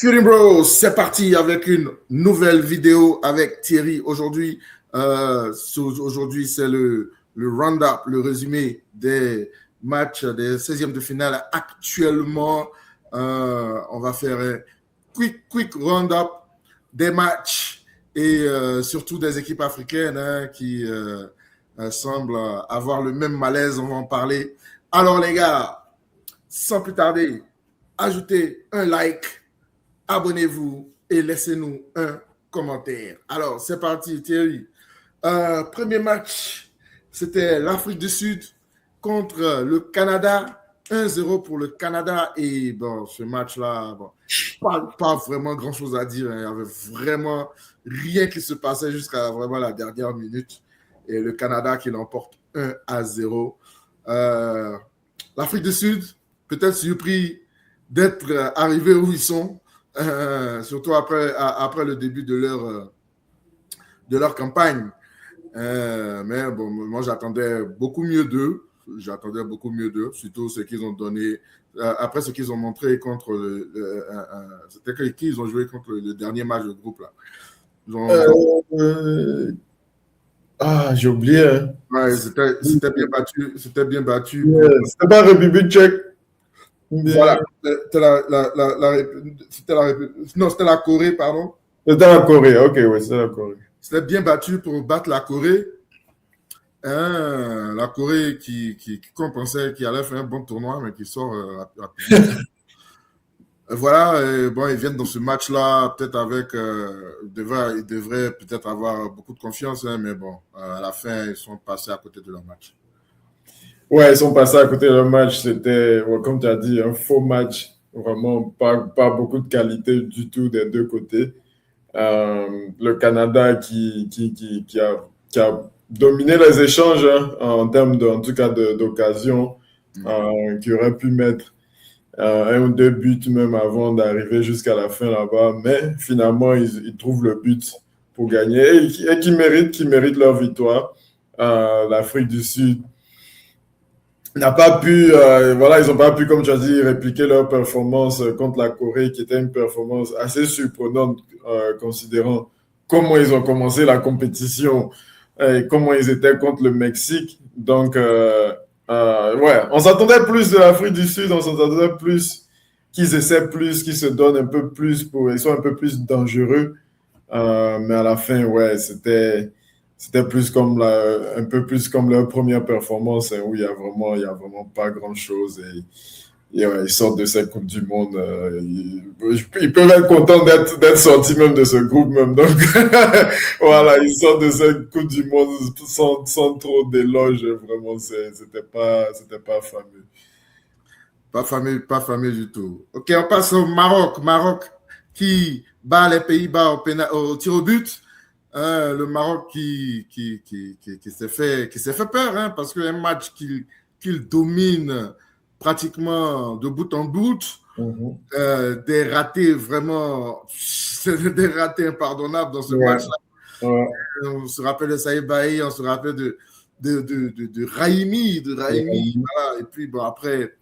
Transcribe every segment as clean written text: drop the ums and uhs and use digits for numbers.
Shooting Bros, c'est parti avec une nouvelle vidéo avec Thierry. Aujourd'hui, c'est le round-up, le résumé des matchs des 16e de finale. Actuellement, on va faire un quick round-up des matchs et surtout des équipes africaines qui semblent avoir le même malaise. On va en parler. Alors les gars, sans plus tarder, ajoutez un like, abonnez-vous et laissez-nous un commentaire. Alors, c'est parti, Thierry. Premier match, c'était l'Afrique du Sud contre le Canada. 1-0 pour le Canada. Et bon, ce match-là, bon, pas vraiment grand-chose à dire. Il n'y avait vraiment rien qui se passait jusqu'à vraiment la dernière minute. Et le Canada qui l'emporte 1-0. L'Afrique du Sud, peut-être surpris d'être arrivés où ils sont. Surtout après le début de leur campagne. Mais bon, moi, j'attendais beaucoup mieux d'eux. Surtout ce qu'ils ont donné. Après ce qu'ils ont montré contre c'était qui ils ont joué contre le dernier match de groupe, là. J'ai oublié. Hein. Ouais, c'était bien battu. C'était bien battu. Yeah, c'était pas République tchèque. Voilà. C'était la Corée, pardon. C'était la Corée, ok, oui, c'était la Corée. C'était bien battu pour battre la Corée. La Corée qu'on pensait qu'il allait faire un bon tournoi, mais qui sort rapidement. Voilà, bon, ils viennent dans ce match-là, peut-être avec. Ils devraient peut-être avoir beaucoup de confiance, mais bon, à la fin, ils sont passés à côté de leur match. Ouais, ils sont passés à côté de leur match. C'était, comme tu as dit, un faux match. Vraiment, pas beaucoup de qualité du tout des deux côtés. Le Canada qui a dominé les échanges en termes en tout cas d'occasion, qui aurait pu mettre un ou deux buts même avant d'arriver jusqu'à la fin là-bas, mais finalement ils trouvent le but pour gagner et qui méritent leur victoire. L'Afrique du Sud n'a pas pu, ils n'ont pas pu, comme tu as dit, répliquer leur performance contre la Corée, qui était une performance assez surprenante, considérant comment ils ont commencé la compétition et comment ils étaient contre le Mexique. Donc, on s'attendait plus de l'Afrique du Sud, on s'attendait plus qu'ils essaient plus, qu'ils se donnent un peu plus, ils sont un peu plus dangereux. Mais à la fin, c'était plus comme un peu plus comme leur première performance, où il y a vraiment pas grand chose et ils sortent de cette Coupe du Monde. Ils peuvent être contents d'être sortis même de ce groupe même. Donc voilà, ils sortent de cette Coupe du Monde sans trop d'éloges. Vraiment, c'était pas fameux. Pas fameux du tout. Ok, on passe au Maroc. Maroc qui bat les Pays-Bas au tir au but. Le Maroc qui s'est fait peur, parce qu'un match qu'il domine pratiquement de bout en bout, des ratés vraiment, des ratés impardonnables dans ce match-là. On se rappelle de Saïd Bailly, on se rappelle de Raimi, voilà. Et puis bon, après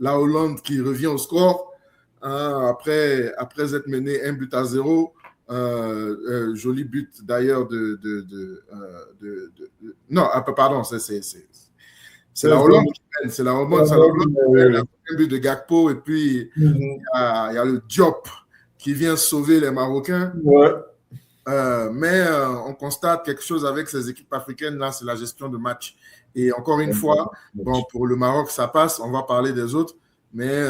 la Hollande qui revient au score, après être mené 1-0. Joli but d'ailleurs non, pardon, c'est la Hollande qui mène, c'est la Hollande qui mène, un but de Gakpo, et puis il y a le Diop qui vient sauver les Marocains. Mais on constate quelque chose avec ces équipes africaines là, c'est la gestion de match. Et encore une fois, bon, pour le Maroc ça passe, on va parler des autres. Mais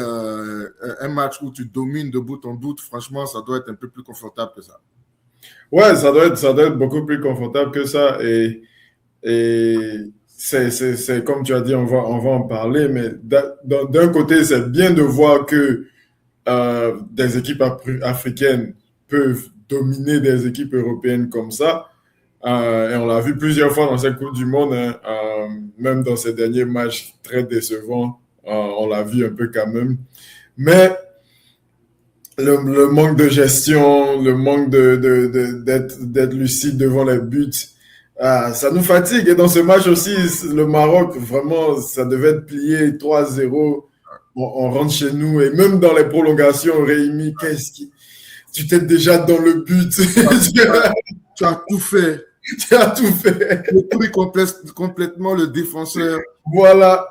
un match où tu domines de bout en bout, franchement, ça doit être un peu plus confortable que ça. Ouais, ça doit être beaucoup plus confortable que ça. Et c'est comme tu as dit, on va en parler. Mais d'un côté, c'est bien de voir que des équipes africaines peuvent dominer des équipes européennes comme ça. Et on l'a vu plusieurs fois dans cette Coupe du Monde, même dans ces derniers matchs très décevants. On l'a vu un peu quand même. Mais le manque de gestion, le manque d'être lucide devant les buts, ça nous fatigue. Et dans ce match aussi, le Maroc, vraiment, ça devait être plié 3-0. On rentre chez nous. Et même dans les prolongations, Rémi, tu t'es déjà dans le but. Tu as tout fait. Tu as tout fait. Tu as pris complètement le défenseur. Voilà.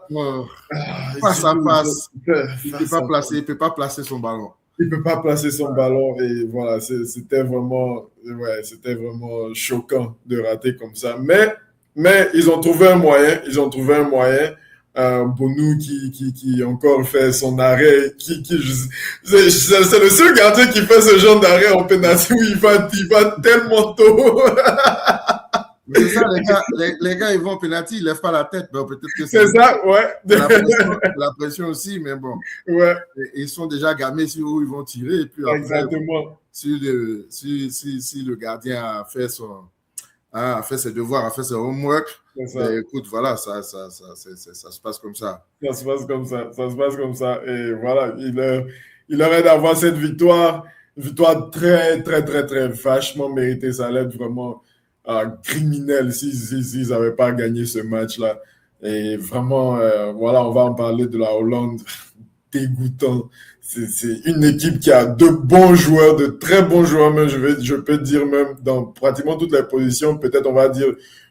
Face à face. Il ne peut pas placer son ballon. Il ne peut pas placer son ballon et voilà, c'était vraiment choquant de rater comme ça. Mais ils ont trouvé un moyen. Bonu qui encore fait son arrêt. C'est le seul gardien qui fait ce genre d'arrêt en pénalty où il va tellement tôt. C'est ça, les gars, ils vont au pénalty, ils ne lèvent pas la tête. Ben, peut-être que c'est ça, ouais. La pression aussi, mais bon. Ouais. Ils sont déjà gamés sur où ils vont tirer. Et puis après, exactement. Si le gardien a fait ses devoirs, a fait ses homework, ben, écoute, voilà, ça se passe comme ça. Ça se passe comme ça. Et voilà, il aurait d'avoir cette victoire. Une victoire très, très, très, très vachement méritée. Ça allait être vraiment criminel s'ils n'avaient pas gagné ce match-là. Et vraiment, voilà, on va en parler de la Hollande. Dégoûtant. C'est une équipe qui a de bons joueurs, de très bons joueurs, même, je peux dire même dans pratiquement toutes les positions. Peut-être on va dire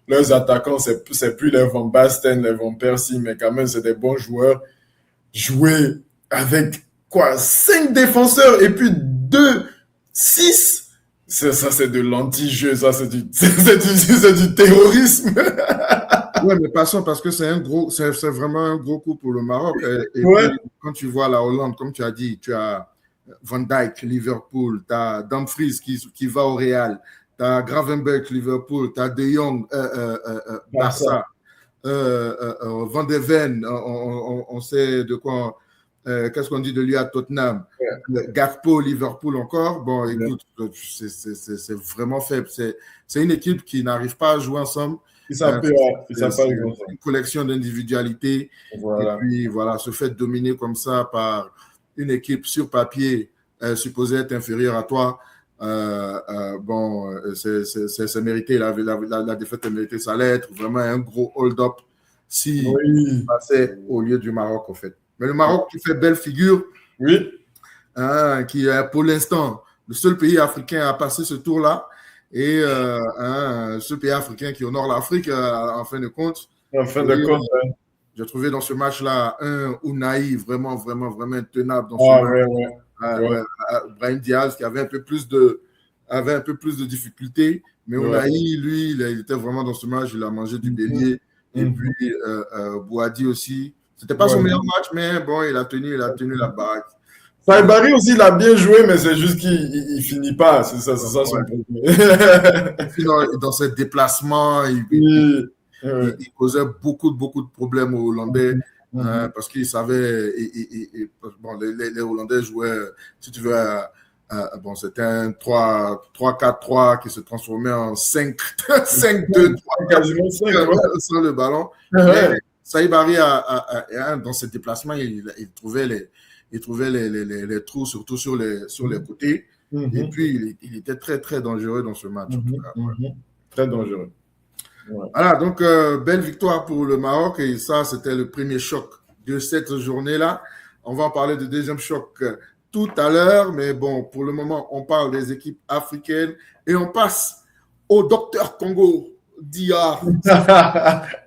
leurs attaquants, c'est plus les Van Basten, les Van Persie, mais quand même c'est des bons joueurs. Jouer avec 5 défenseurs et puis 6. Ça c'est de l'anti-jeu, ça c'est du terrorisme. Oui, mais passons parce que c'est vraiment un gros coup pour le Maroc. Et ouais. Puis, quand tu vois la Hollande, comme tu as dit, tu as Van Dijk, Liverpool, tu as Dumfries qui va au Real, tu as Gravenberch, Liverpool, tu as De Jong, Barça, Van de Ven, on sait de quoi, qu'est-ce qu'on dit de lui à Tottenham, Gakpo, Liverpool encore. Bon, écoute, c'est vraiment faible. C'est une équipe qui n'arrive pas à jouer ensemble. Une collection d'individualités. Voilà. Et puis, voilà, se fait dominer comme ça par une équipe sur papier supposée être inférieure à toi. Bon, c'est mérité. La défaite est méritée. Ça allait être vraiment un gros hold-up si on passait au lieu du Maroc, en fait. Mais le Maroc qui fait belle figure. Oui. Qui est pour l'instant le seul pays africain à passer ce tour-là. Et ce pays africain qui honore l'Afrique, en fin de compte. En fin de compte, j'ai trouvé dans ce match-là un Unai vraiment, vraiment, vraiment intenable dans ce match. Brahim Diaz qui avait un peu plus de difficultés, mais Unai, lui, il était vraiment dans ce match, il a mangé du bélier. Et puis Bouhaddi aussi. C'était pas son meilleur match, mais bon, il a tenu la baraque. Saibari aussi, il a bien joué, mais c'est juste qu'il finit pas. C'est ça son problème. Dans ses déplacements, il causait beaucoup de problèmes aux Hollandais parce qu'ils savaient. Bon, les Hollandais jouaient, si tu veux, bon, c'était un 3-4-3 qui se transformait en 5-2-3 quasiment 5 sur le ballon. Saibari, dans ses déplacements, il trouvait les trous, surtout sur les côtés. Et puis, il était très, très dangereux dans ce match. Très dangereux. Voilà, donc, belle victoire pour le Maroc. Et ça, c'était le premier choc de cette journée-là. On va en parler du deuxième choc tout à l'heure. Mais bon, pour le moment, on parle des équipes africaines. Et on passe au Docteur Congo, DR.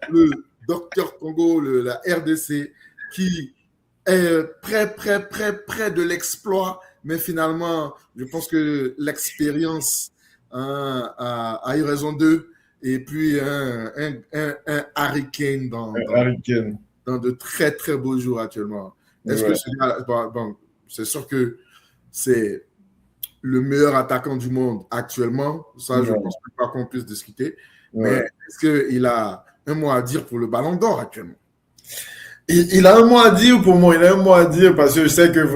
Le Docteur Congo, la RDC, qui est près de l'exploit, mais finalement, je pense que l'expérience a eu raison d'eux, et puis un Harry Kane dans de très très beaux jours actuellement. Est-ce que c'est sûr que c'est le meilleur attaquant du monde actuellement, ça je ne pense pas qu'on puisse discuter, mais est-ce qu'il a un mot à dire pour le Ballon d'Or actuellement? Il a un mot à dire pour moi, parce que je sais que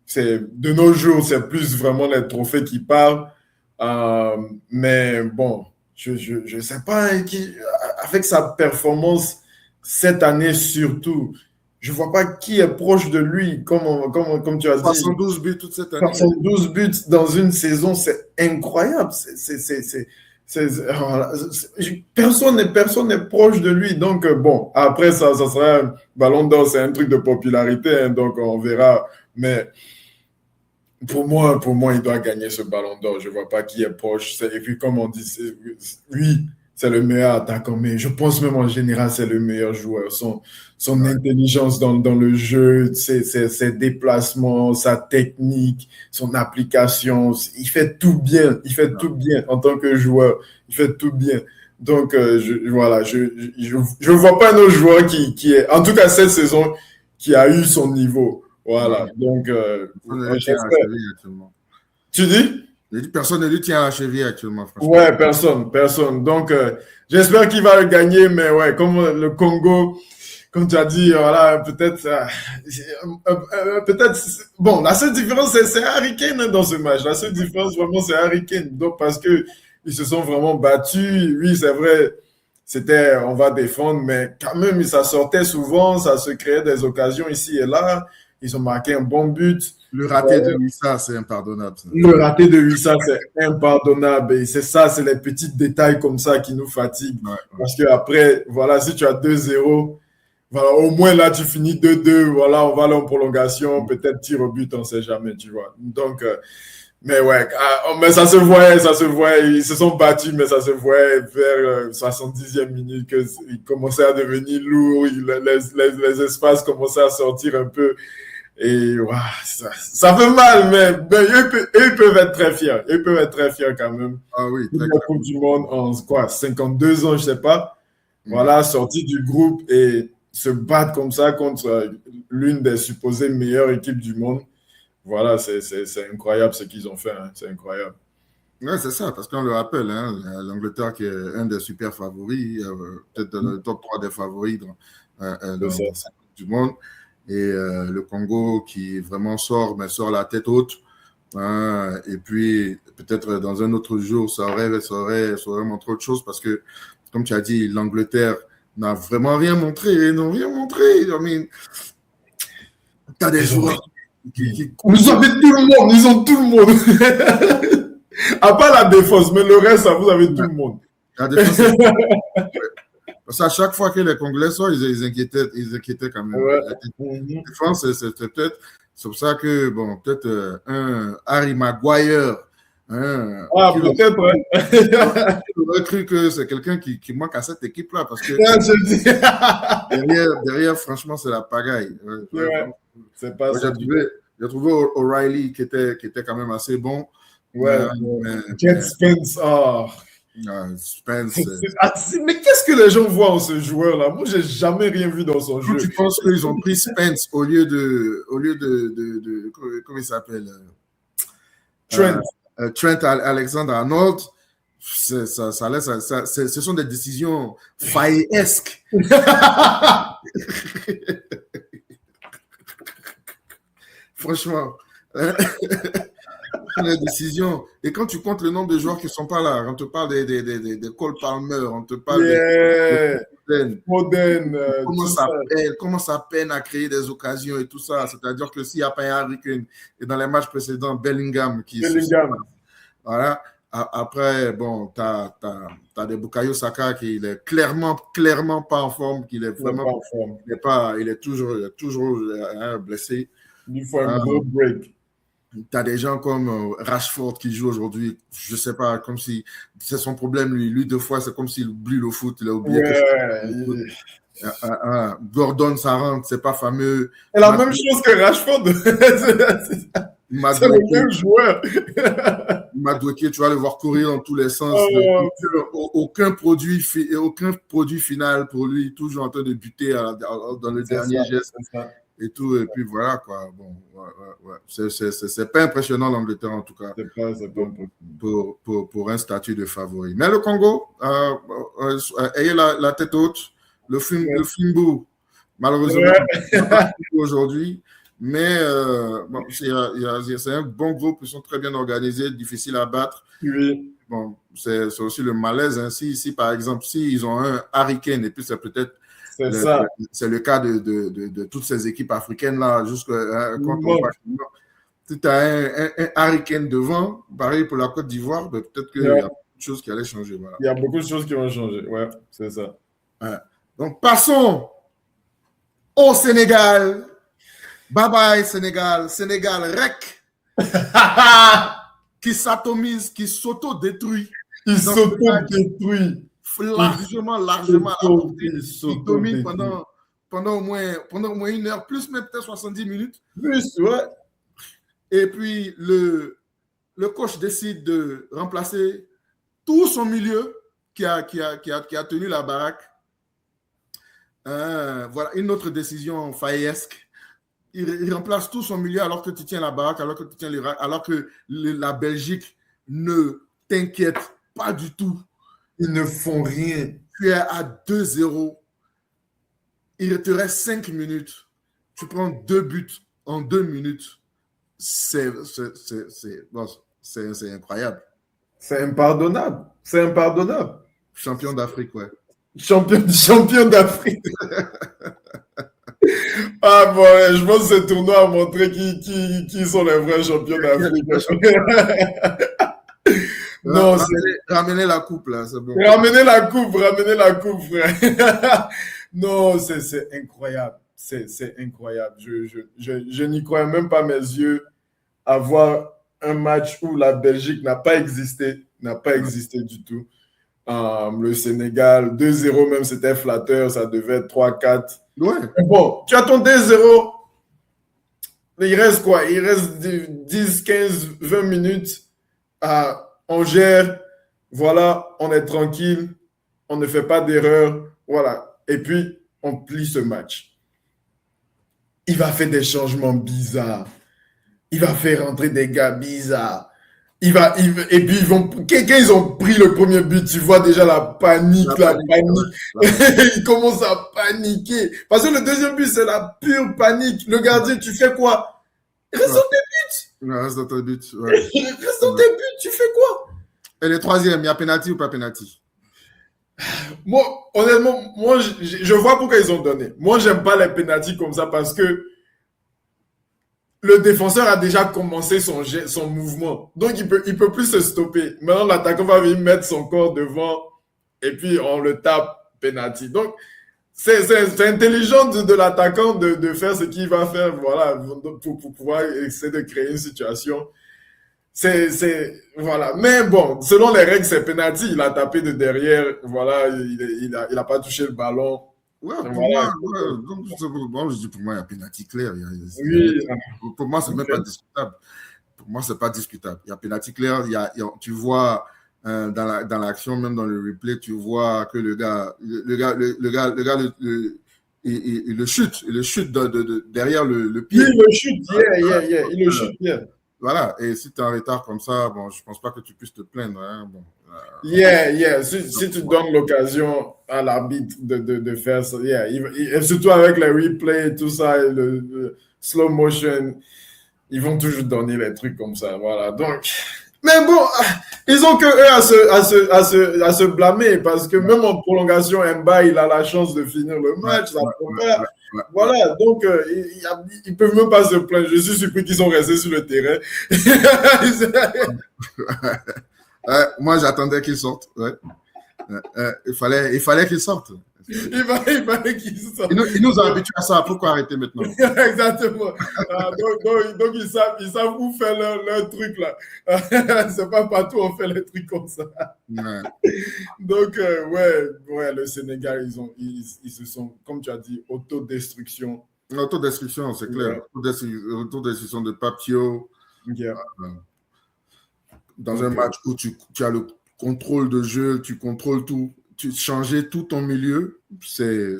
c'est de nos jours, c'est plus vraiment les trophées qui parlent. Mais bon, je sais pas, avec sa performance cette année surtout, je vois pas qui est proche de lui, comme tu as dit. 72 buts toute cette année. 72 buts dans une saison, c'est incroyable. Personne n'est proche de lui. Donc, bon, après, ça sera un Ballon d'Or, c'est un truc de popularité, hein, donc on verra. Mais Pour moi, il doit gagner ce ballon d'or. Je ne vois pas qui est proche. Et puis, comme on dit, oui, c'est le meilleur attaquant, mais je pense même en général, c'est le meilleur joueur. Son intelligence dans le jeu, ses déplacements, sa technique, son application, il fait tout bien. Il fait tout bien en tant que joueur. Il fait tout bien. Donc, voilà, je vois pas un autre joueur qui est, en tout cas cette saison, qui a eu son niveau. Voilà, donc j'espère. Tu dis? Personne ne lui tient à la cheville actuellement, franchement. Ouais, personne. Donc, j'espère qu'il va le gagner, mais ouais, comme le Congo, comme tu as dit, voilà, peut-être, bon, la seule différence, c'est Harry Kane dans ce match. La seule différence, vraiment, c'est Harry Kane. Donc, parce que ils se sont vraiment battus. Oui, c'est vrai, c'était, on va défendre, mais quand même, ça sortait souvent, ça se créait des occasions ici et là. Ils ont marqué un bon but. Le raté de Wissa, c'est impardonnable. Ça. Le raté de Wissa, c'est impardonnable. Et c'est ça, c'est les petits détails comme ça qui nous fatiguent. Ouais. Parce qu'après, voilà, si tu as 2-0, voilà, au moins là, tu finis 2-2. Voilà, on va aller en prolongation. Peut-être tir au but, on ne sait jamais, tu vois. Donc, mais ouais, mais ça se voyait. Ils se sont battus, mais ça se voyait vers 70e minute qu'ils commençaient à devenir lourds. Les espaces commençaient à sortir un peu. Et wow, ça fait mal, mais ils peuvent être très fiers. Ils peuvent être très fiers quand même. Ah oui, très la Coupe du Monde en 52 ans, je sais pas. Voilà, sorti du groupe et se battre comme ça contre l'une des supposées meilleures équipes du monde. Voilà, c'est incroyable ce qu'ils ont fait. Hein. C'est incroyable. Oui, c'est ça, parce qu'on le rappelle, hein, l'Angleterre qui est un des super favoris, peut-être dans le top 3 des favoris dans cette Coupe du Monde. Et le Congo qui vraiment sort la tête haute. Hein, et puis, peut-être dans un autre jour, ça aurait montré autre chose parce que, comme tu as dit, l'Angleterre n'a vraiment rien montré. Ils n'ont rien montré. I mean, t'as des joueurs qui... Vous avez tout le monde. Ils ont tout le monde. À part la défense, mais le reste, vous avez tout le monde. La défense, parce qu'à chaque fois que les Congolais sortent, ils inquiétaient quand même. Ouais. La défense, c'est pour ça que, bon, peut-être un Harry Maguire. Hein, peut-être, ouais. J'aurais cru que c'est quelqu'un qui manque à cette équipe-là parce que derrière, franchement, c'est la pagaille. Ouais, c'est pas ça. J'ai trouvé O'Reilly qui était quand même assez bon. Ouais, Jet Spence, Spence. Mais qu'est-ce que les gens voient en ce joueur-là? Moi, j'ai jamais rien vu dans son jeu. Tu penses qu'ils ont pris Spence au lieu de comment il s'appelle? Trent Alexander-Arnold. Ce sont des décisions faillesques. Franchement. Les décisions. Et quand tu comptes le nombre de joueurs qui ne sont pas là, on te parle des Cole Palmer, on te parle de Foden. Comment ça peine à créer des occasions et tout ça. C'est-à-dire que s'il n'y a pas un Harry Kane et dans les matchs précédents, Bellingham. Voilà. Après, bon, tu as des Bukayo Saka qui est clairement pas en forme, qu'il est vraiment pas en forme. Il est toujours blessé. Il faut un gros break. Tu as des gens comme Rashford qui joue aujourd'hui, je sais pas, comme si c'est son problème, lui 2 fois, c'est comme s'il oublie le foot, il a oublié quelque chose. Gordon, ça rentre, c'est pas fameux. C'est la même chose que Rashford. C'est le même joueur. Madueke, tu vas le voir courir dans tous les sens. Aucun produit final pour lui, toujours en train de buter dans le dernier geste. Et tout, et puis voilà quoi. Bon, ouais. C'est pas impressionnant l'Angleterre en tout cas. C'est pas pour un statut de favori. Mais le Congo, ayez la tête haute, le Fimbu, malheureusement, aujourd'hui. Mais c'est un bon groupe, ils sont très bien organisés, difficiles à battre. Oui. Bon, c'est aussi le malaise. Hein. Si par exemple, ils ont un Harry Kane, et puis c'est peut-être c'est le cas de toutes ces équipes africaines-là, quand on va. Si tu as un Harry Kane devant, pareil pour la Côte d'Ivoire, peut-être qu'il y a beaucoup de choses qui allaient changer. Voilà. Il y a beaucoup de choses qui vont changer, ouais, c'est ça. Ouais. Donc, passons au Sénégal. Bye bye, Sénégal. Sénégal, rec. qui s'atomise, qui s'auto-détruit. Il s'auto-détruit. Largement. Il domine pendant au moins 1 heure, plus même peut-être 70 minutes. Plus, ouais. Et puis, le coach décide de remplacer tout son milieu qui a tenu la baraque. Voilà, une autre décision faillesque. Il remplace tout son milieu alors que tu tiens la baraque, alors que la Belgique ne t'inquiète pas du tout. Ils ne font rien. Tu es à 2-0. Il te reste 5 minutes. Tu prends 2 buts en 2 minutes. C'est incroyable. C'est impardonnable. Champion d'Afrique, ouais. Champion d'Afrique. Ah bon, je pense que ce tournoi a montré qui sont les vrais champions d'Afrique. Non, ramenez la coupe, là, c'est bon. Ramenez la coupe, frère. Non, c'est incroyable. C'est incroyable. Je n'y crois même pas mes yeux à voir un match où la Belgique n'a pas existé du tout. Le Sénégal, 2-0 même, c'était flatteur, ça devait être 3-4. Ouais. Bon, tu as ton 2-0. Il reste quoi? Il reste 10, 15, 20 minutes. On gère. Voilà, on est tranquille. On ne fait pas d'erreur. Voilà. Et puis, on plie ce match. Il va faire des changements bizarres. Il va faire rentrer des gars bizarres. Et puis, quand ils ont pris le premier but, tu vois déjà la panique. Ils commencent à paniquer. Parce que le deuxième but, c'est la pure panique. Le gardien, tu fais quoi? Reste dans tes buts. Reste dans tes buts. Ouais. Reste dans tes buts, tu fais quoi? Et le troisième, il y a penalty ou pas penalty? Moi, honnêtement, je vois pourquoi ils ont donné. Moi, j'aime pas les penalty comme ça parce que le défenseur a déjà commencé son mouvement. Donc, il peut plus se stopper. Maintenant, l'attaquant va venir mettre son corps devant et puis on le tape penalty. Donc, c'est intelligent de l'attaquant de faire ce qu'il va faire, voilà, pour pouvoir essayer de créer une situation. Voilà. Mais bon, selon les règles, c'est penalty. Il a tapé de derrière, voilà, il a pas touché le ballon. Ouais, pour moi, je dis pour moi, il y a penalty clair. Pour moi, c'est même pas discutable. Pour moi, c'est pas discutable. Il y a penalty clair. Tu vois dans l'action, même dans le replay, tu vois que le gars, il le chute derrière le pied. Il le chute, il le chute. Voilà. Et si tu es en retard comme ça, bon, je pense pas que tu puisses te plaindre. Hein. Bon. Si tu donnes l'occasion à l'arbitre de faire ça, et surtout avec les replays et tout ça, et le slow motion, ils vont toujours donner les trucs comme ça, voilà. Donc, mais bon, ils ont que eux à se blâmer parce que même en prolongation, Mba, il a la chance de finir le match, voilà, donc ils peuvent même pas se plaindre. Je suis surpris qu'ils sont restés sur le terrain. Moi, j'attendais qu'ils sortent. Ouais. Il fallait qu'ils sortent. Il fallait qu'ils sortent. Ils nous ont habitués à ça. Pourquoi arrêter maintenant? Exactement. Donc ils savent où faire leur truc là. C'est pas partout on fait les trucs comme ça. Ouais. Donc, le Sénégal, ils se sont, comme tu as dit, autodestruction. Autodestruction, c'est clair. Autodestruction de Papio. Yeah. Dans un match où tu as le contrôle de jeu, tu contrôles tout, changer tout ton milieu, je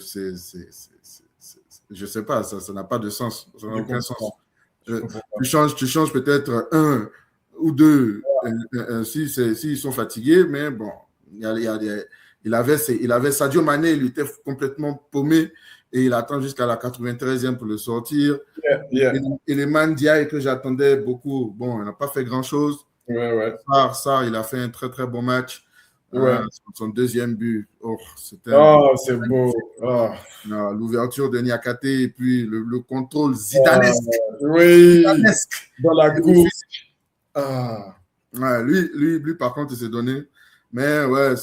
sais pas, ça n'a pas de sens, ça n'a aucun sens. Tu changes peut-être un ou deux s'ils sont fatigués, mais bon, il avait Sadio Mané, il était complètement paumé et il attend jusqu'à la 93e pour le sortir. Et les Mandiaï que j'attendais beaucoup, bon, il n'a pas fait grand-chose. Ouais. Sarr, il a fait un très très bon match. Son deuxième but, c'était c'est beau. L'ouverture de Niakate et puis le contrôle zidanesque. Zidanesque. Dans la course. Lui, par contre, il s'est donné. Mais ouais,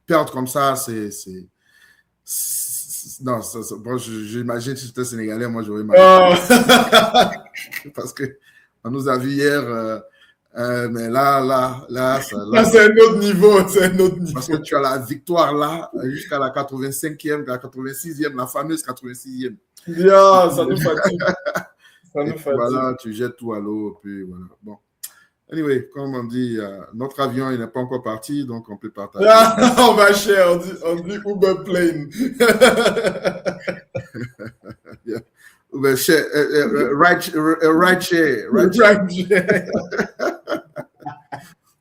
perdre comme ça, Non, bon, j'imagine que si j'étais Sénégalais, moi, j'aurais mal. Oh. Parce qu'on nous a vu hier, mais là, c'est un autre niveau, c'est un autre niveau. Parce que tu as la victoire là, jusqu'à la 85e, la 86e, la fameuse 86e. Yeah, ça nous fatigue. Ça nous fatigue. Voilà, tu jettes tout à l'eau, puis voilà. Bon. Anyway, comme on dit, notre avion, il n'est pas encore parti, donc on peut partager. On va share, on dit Uber plane. Yeah. Uber share, ride share.